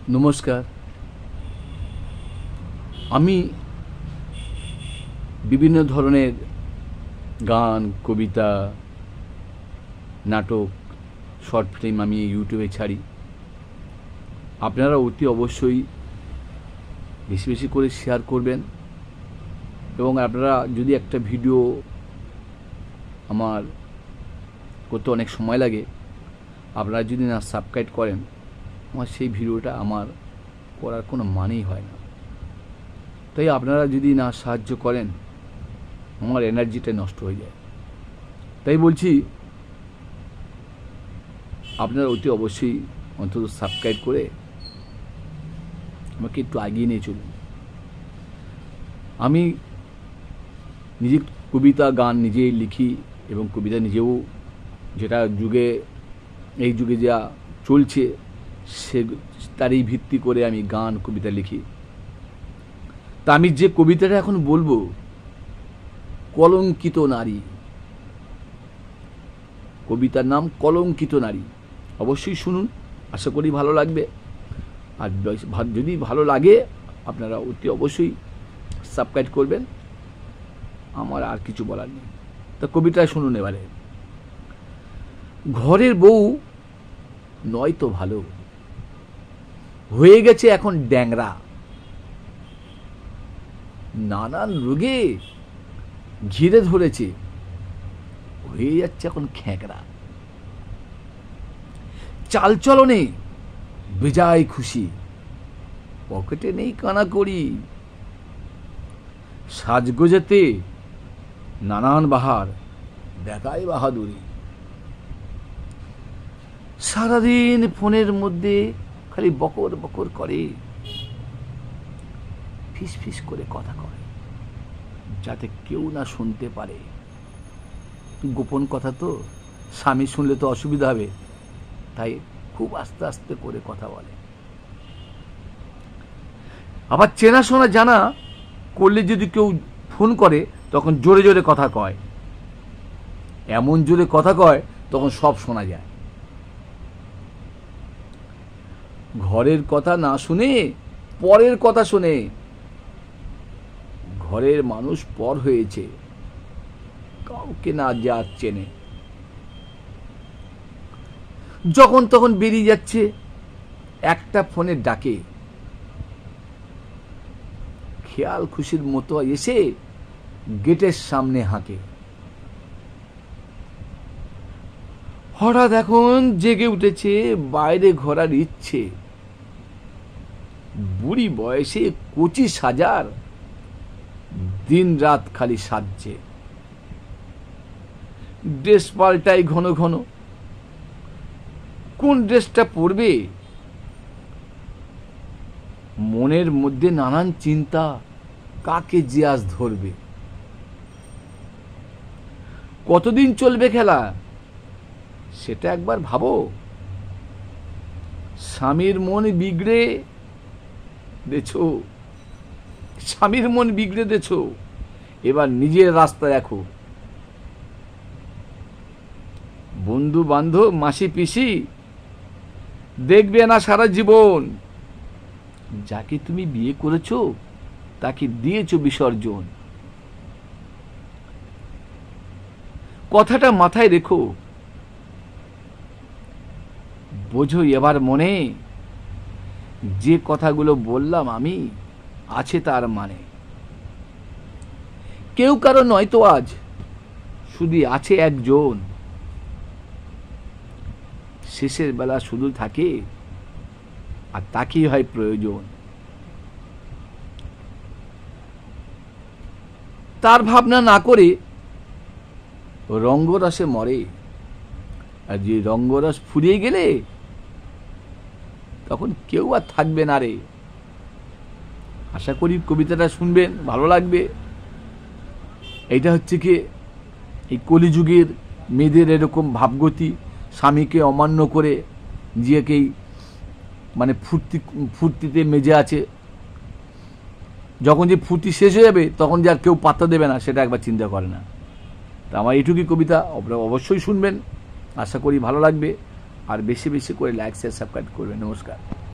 নমস্কার। আমি বিভিন্ন ধরনের গান, কবিতা, নাটক, শর্ট ফিল্ম আমি ইউটিউবে ছাড়ি। আপনারা অতি অবশ্যই বেশি বেশি করে শেয়ার করবেন এবং আপনারা যদি একটা ভিডিও আমার করতে অনেক সময় লাগে, আপনারা যদি না সাবস্ক্রাইব করেন, আমার সেই ভিডিওটা আমার করার কোনো মানেই হয় না। তাই আপনারা যদি না সাহায্য করেন, আমার এনার্জিটা নষ্ট হয়ে যায়। তাই বলছি, আপনারা অতি অবশ্যই অন্তত সাবস্ক্রাইব করে আমাকে একটু এগিয়ে নিয়ে চলুন। আমি নিজে কবিতা, গান নিজেই লিখি এবং কবিতা নিজেও, যেটা এই যুগে যা চলছে তারই ভিত্তি করে আমি গান, কবিতা লিখি। তা আমি যে কবিতাটা এখন বলবো, কলঙ্কিত নারী। কবিতার নাম কলঙ্কিত নারী। অবশ্যই শুনুন, আশা করি ভালো লাগবে। আর যদি ভালো লাগে, আপনারা অতি অবশ্যই সাবস্ক্রাইব করবেন। আমার আর কিছু বলার নেই। তা কবিতা শুনুন এবারে। ঘরের বউ নয় তো ভালো, হয়ে গেছে এখন ড্যাংরা। নানান রোগে ঘিরে ধরেছে, হয়ে যাচ্ছে এখন খ্যাঁকড়া। চালচলনে বেজায় খুশি, পকেটে নেই কানাকড়ি। সাজগোজেতে নানান বাহার, দেখায় বাহাদুরি। সারাদিন ফোনের মধ্যে খালি বকর বকর করে, ফিস ফিস করে কথা কয়, যাতে কেউ না শুনতে পারে। গোপন কথা তো, স্বামী শুনলে তো অসুবিধা হবে, তাই খুব আস্তে আস্তে করে কথা বলে। আবার চেনাশোনা জানা করলে যদি কেউ ফোন করে, তখন জোরে জোরে কথা কয়। এমন জোরে কথা কয়, তখন সব শোনা যায়। ঘরের কথা না শুনে পরের কথা শুনে। ঘরের মানুষ পর হয়েছে, কাউকে না যা চেনে। যখন তখন বেরিয়ে যাচ্ছে একটা ফোনের ডাকে। খেয়াল খুশির মতো এসে গেটের সামনে হাঁকে। হঠাৎ এখন জেগে উঠেছে বাইরে ঘোরার ইচ্ছে। বুড়ি বয়সে কচি সাজার, দিন রাত খালি সাজছে। ড্রেস পাল্টাই ঘন ঘন, কোন ড্রেসটা পরবে? মনের মধ্যে নানান চিন্তা, কাকে যে আজ ধরবে। কতদিন চলবে খেলা, সেটা একবার ভাবো। স্বামীর মন বিগড়ে দেছো, স্বামীর মন বিগড়ে দেছো, এবার নিজের রাস্তা দেখো। বন্ধু বান্ধব, মাসি পিসি দেখবে না সারা জীবন। যাকে তুমি বিয়ে করেছো, তাকে দিয়েছো বিসর্জন। কথাটা মাথায় রেখো, বোঝো এবার মনে, যে কথাগুলো বললাম আমি, আছে তার মানে। কেউ কারো নয় তো আজ, শুধু আছে একজন। শেষের বেলা শুধু থাকে, আর তাকেই হয় প্রয়োজন। তার ভাবনা না করে রঙ্গরসে মরে। আর যে রঙ্গরস ফুরিয়ে গেলে, তখন কেউ আর থাকবে না রে। আশা করি কবিতাটা শুনবেন, ভালো লাগবে। এইটা হচ্ছে কি, এই কলিযুগের মেয়েদের এরকম ভাবগতি, স্বামীকে অমান্য করে নিজেকেই মানে ফুর্তিতে মেজে আছে। যখন যে ফুর্তি শেষ হয়ে যাবে, তখন যে আর কেউ পাত্তা দেবে না, সেটা একবার চিন্তা করে না। তা আমার এইটুকুই কবিতা, আপনারা অবশ্যই শুনবেন, আশা করি ভালো লাগবে। আর বেশি বেশি করে লাইক, শেয়ার, সাবস্ক্রাইব করবেন। নমস্কার।